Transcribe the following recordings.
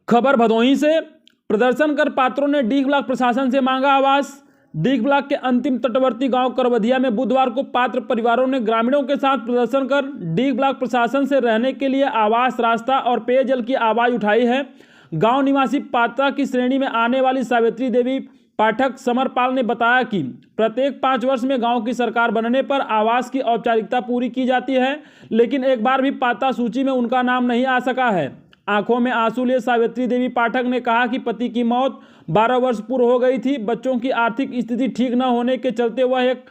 खबर भदोही से। प्रदर्शन कर पात्रों ने डीग ब्लॉक प्रशासन से मांगा आवास। डीग ब्लॉक के अंतिम तटवर्ती गांव करवधिया में बुधवार को पात्र परिवारों ने ग्रामीणों के साथ प्रदर्शन कर डीग ब्लॉक प्रशासन से रहने के लिए आवास, रास्ता और पेयजल की आवाज उठाई है। गांव निवासी पात्रता की श्रेणी में आने वाली सावित्री देवी पाठक समरपाल ने बताया कि प्रत्येक 5 वर्ष में गांव की सरकार बनने पर आवास की औपचारिकता पूरी की जाती है, लेकिन एक बार भी पात्रता सूची में उनका नाम नहीं आ सका है। आंखों में आंसू लिए सावित्री देवी पाठक ने कहा कि पति की मौत 12 वर्ष पूर्व हो गई थी। बच्चों की आर्थिक स्थिति ठीक न होने के चलते वह एक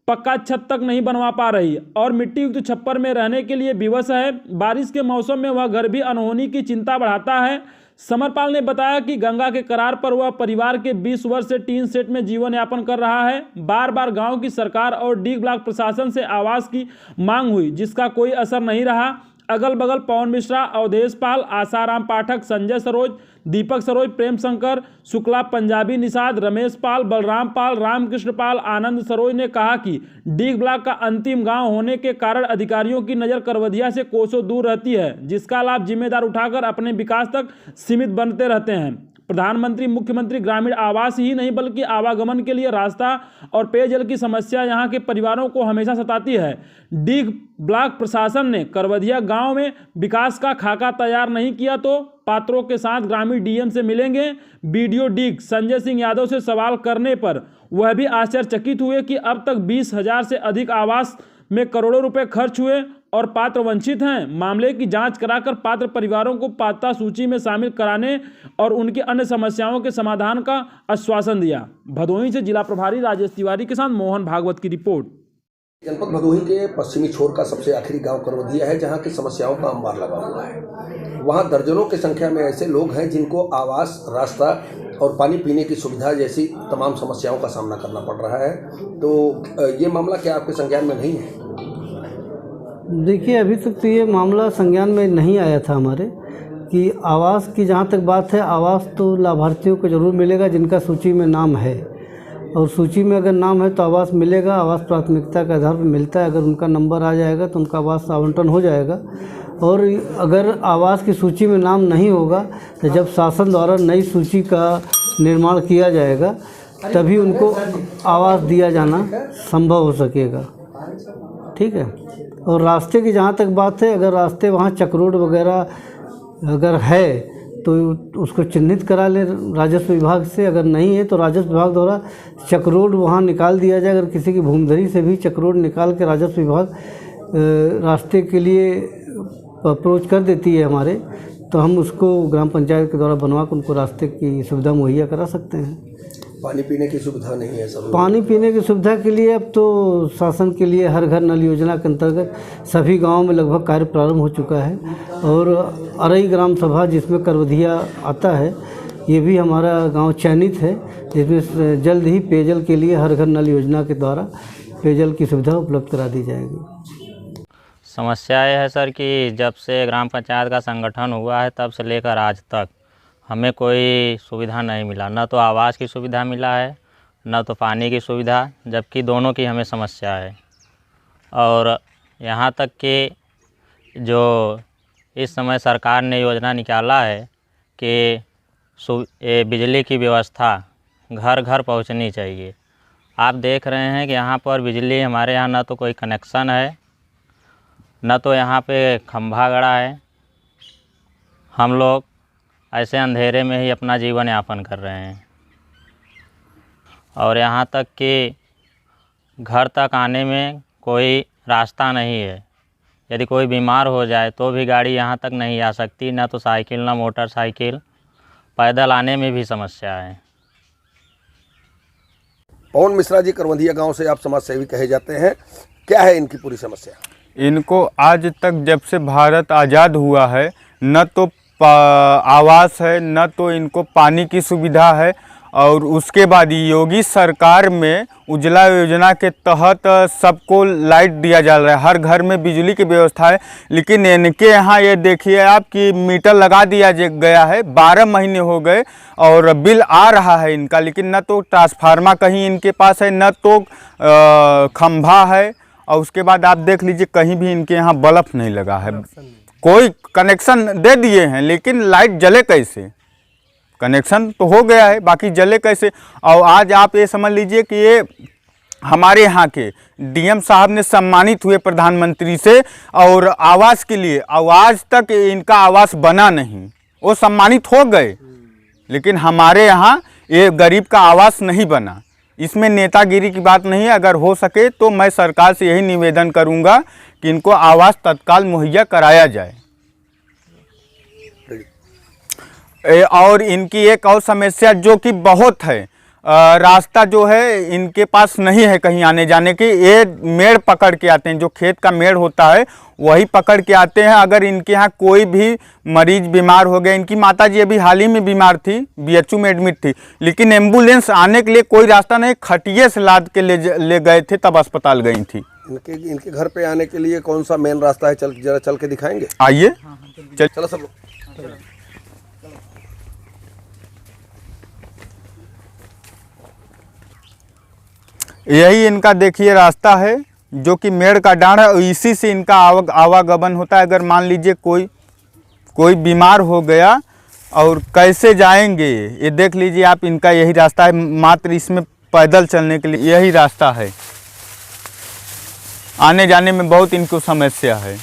पक्का छत तक नहीं बनवा पा रही और मिट्टी युक्त छप्पर में रहने के लिए विवश है। बारिश के मौसम में वह घर भी अनहोनी की चिंता बढ़ाता है। समरपाल ने बताया कि गंगा के करार पर वह परिवार के 20 वर्ष से टीन सेट में जीवन यापन कर रहा है। बार बार गांव की सरकार और डीग ब्लॉक प्रशासन से आवास की मांग हुई, जिसका कोई असर नहीं रहा। अगल बगल पवन मिश्रा, अवधेश पाल, आसाराम पाठक, संजय सरोज, दीपक सरोज, प्रेम शंकर शुक्ला, पंजाबी निषाद, रमेश पाल, बलराम पाल, रामकृष्ण पाल, आनंद सरोज ने कहा कि डीग ब्लॉक का अंतिम गांव होने के कारण अधिकारियों की नज़र करवधिया से कोसों दूर रहती है, जिसका लाभ जिम्मेदार उठाकर अपने विकास तक सीमित बनते रहते हैं। प्रधानमंत्री मुख्यमंत्री ग्रामीण आवास ही नहीं बल्कि आवागमन के लिए रास्ता और पेयजल की समस्या यहां के परिवारों को हमेशा सताती है। डीग ब्लॉक प्रशासन ने करवधिया गांव में विकास का खाका तैयार नहीं किया तो पात्रों के साथ ग्रामीण डीएम से मिलेंगे। बीडीओ डीग संजय सिंह यादव से सवाल करने पर वह भी आश्चर्यचकित हुए कि अब तक 20,000 से अधिक आवास में करोड़ों रुपए खर्च हुए और पात्र वंचित हैं। मामले की जांच कराकर पात्र परिवारों को पात्रता सूची में शामिल कराने और उनकी अन्य समस्याओं के समाधान का आश्वासन दिया। भदोही से जिला प्रभारी राजेश तिवारी के साथ मोहन भागवत की रिपोर्ट। जनपद भदोही के पश्चिमी छोर का सबसे आखिरी गांव करवधिया है, जहां की समस्याओं का अंबार लगा हुआ है। वहां दर्जनों की संख्या में ऐसे लोग हैं जिनको आवास, रास्ता और पानी पीने की सुविधा जैसी तमाम समस्याओं का सामना करना पड़ रहा है। तो ये मामला क्या आपके संज्ञान में नहीं है? देखिए, अभी तक तो ये मामला संज्ञान में नहीं आया था हमारे कि आवास की जहाँ तक बात है, आवास तो लाभार्थियों को ज़रूर मिलेगा जिनका सूची में नाम है, और सूची में अगर नाम है तो आवास मिलेगा। आवास प्राथमिकता के आधार पर मिलता है, अगर उनका नंबर आ जाएगा तो उनका आवास आवंटन हो जाएगा। और अगर आवास की सूची में नाम नहीं होगा तो जब शासन द्वारा नई सूची का निर्माण किया जाएगा तभी उनको आवास दिया जाना संभव हो सकेगा। ठीक है। और रास्ते की जहाँ तक बात है, अगर रास्ते वहाँ चक रोड वगैरह अगर है तो उसको चिन्हित करा लें राजस्व विभाग से। अगर नहीं है तो राजस्व विभाग द्वारा चक रोड वहाँ निकाल दिया जाए। अगर किसी की भूमधरी से भी चक रोड निकाल के राजस्व विभाग रास्ते के लिए अप्रोच कर देती है हमारे, तो हम उसको ग्राम पंचायत के द्वारा बनवा कर उनको रास्ते की सुविधा मुहैया करा सकते हैं। पानी पीने की सुविधा नहीं है सब? पानी पीने की सुविधा के लिए अब तो शासन के लिए हर घर नल योजना के अंतर्गत सभी गांवों में लगभग कार्य प्रारंभ हो चुका है। और अरई ग्राम सभा जिसमें करवधिया आता है, ये भी हमारा गांव चयनित है, जिसमें जल्द ही पेयजल के लिए हर घर नल योजना के द्वारा पेयजल की सुविधा उपलब्ध करा दी जाएगी। समस्या यह है सर कि जब से ग्राम पंचायत का संगठन हुआ है तब से लेकर आज तक हमें कोई सुविधा नहीं मिला। न तो आवास की सुविधा मिला है, न तो पानी की सुविधा, जबकि दोनों की हमें समस्या है। और यहाँ तक कि जो इस समय सरकार ने योजना निकाला है कि बिजली की व्यवस्था घर घर पहुँचनी चाहिए। आप देख रहे हैं कि यहाँ पर बिजली हमारे यहाँ न तो कोई कनेक्शन है, न तो यहाँ पे खंभा गड़ा है। हम लोग ऐसे अंधेरे में ही अपना जीवन यापन कर रहे हैं। और यहाँ तक कि घर तक आने में कोई रास्ता नहीं है। यदि कोई बीमार हो जाए तो भी गाड़ी यहाँ तक नहीं आ सकती, ना तो साइकिल ना मोटरसाइकिल। पैदल आने में भी समस्या है। पवन मिश्रा जी करवधिया गांव से आप समाज सेवी कहे जाते हैं, क्या है इनकी पूरी समस्या? इनको आज तक जब से भारत आज़ाद हुआ है न तो आवास है, न तो इनको पानी की सुविधा है। और उसके बाद योगी सरकार में उज्ज्वला योजना के तहत सबको लाइट दिया जा रहा है, हर घर में बिजली की व्यवस्था है। लेकिन इनके यहाँ ये देखिए आप कि मीटर लगा दिया गया है, 12 महीने हो गए और बिल आ रहा है इनका, लेकिन न तो ट्रांसफार्मर कहीं इनके पास है, न तो खंभा है। और उसके बाद आप देख लीजिए कहीं भी इनके यहाँ बल्ब नहीं लगा है। कोई कनेक्शन दे दिए हैं लेकिन लाइट जले कैसे? कनेक्शन तो हो गया है, बाकी जले कैसे। और आज आप ये समझ लीजिए कि ये हमारे यहाँ के डीएम साहब ने सम्मानित हुए प्रधानमंत्री से, और आवास के लिए, आज तक इनका आवास बना नहीं। वो सम्मानित हो गए, लेकिन हमारे यहाँ ये गरीब का आवास नहीं बना। इसमें नेतागिरी की बात नहीं है। अगर हो सके तो मैं सरकार से यही निवेदन करूँगा कि इनको आवास तत्काल मुहैया कराया जाए। और इनकी एक और समस्या जो कि बहुत है, रास्ता जो है इनके पास नहीं है कहीं आने जाने की। ये मेड़ पकड़ के आते हैं, जो खेत का मेड़ होता है वही पकड़ के आते हैं। अगर इनके यहाँ कोई भी मरीज बीमार हो गया, इनकी माताजी अभी हाल ही में बीमार थी, बीएचयू में एडमिट थी, लेकिन एम्बुलेंस आने के लिए कोई रास्ता नहीं, खटिये से लाद के ले गए थे, तब अस्पताल गई थी। इनके घर पे आने के लिए कौन सा मेन रास्ता है, जरा चल के दिखाएंगे? आइए, चलो सब लोग। यही इनका देखिए रास्ता है, जो कि मेड़ का डांड है, और इसी से इनका आवागमन होता है। अगर मान लीजिए कोई बीमार हो गया और कैसे जाएंगे, ये देख लीजिए आप, इनका यही रास्ता है। मात्र इसमें पैदल चलने के लिए यही रास्ता है, आने जाने में बहुत इनको समस्या है।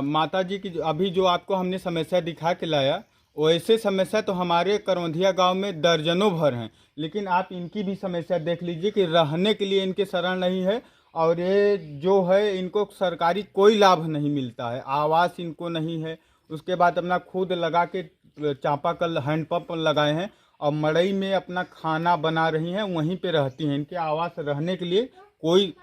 माता जी की अभी जो आपको हमने समस्या दिखा के लाया, वैसे समस्या तो हमारे करवंधिया गांव में दर्जनों भर हैं, लेकिन आप इनकी भी समस्या देख लीजिए कि रहने के लिए इनके शरण नहीं है, और ये जो है इनको सरकारी कोई लाभ नहीं मिलता है, आवास इनको नहीं है। उसके बाद अपना खुद लगा के चापाकल हैंडपंप लगाए हैं, और मड़ई में अपना खाना बना रही हैं, वहीं पे रहती हैं। इनके आवास रहने के लिए कोई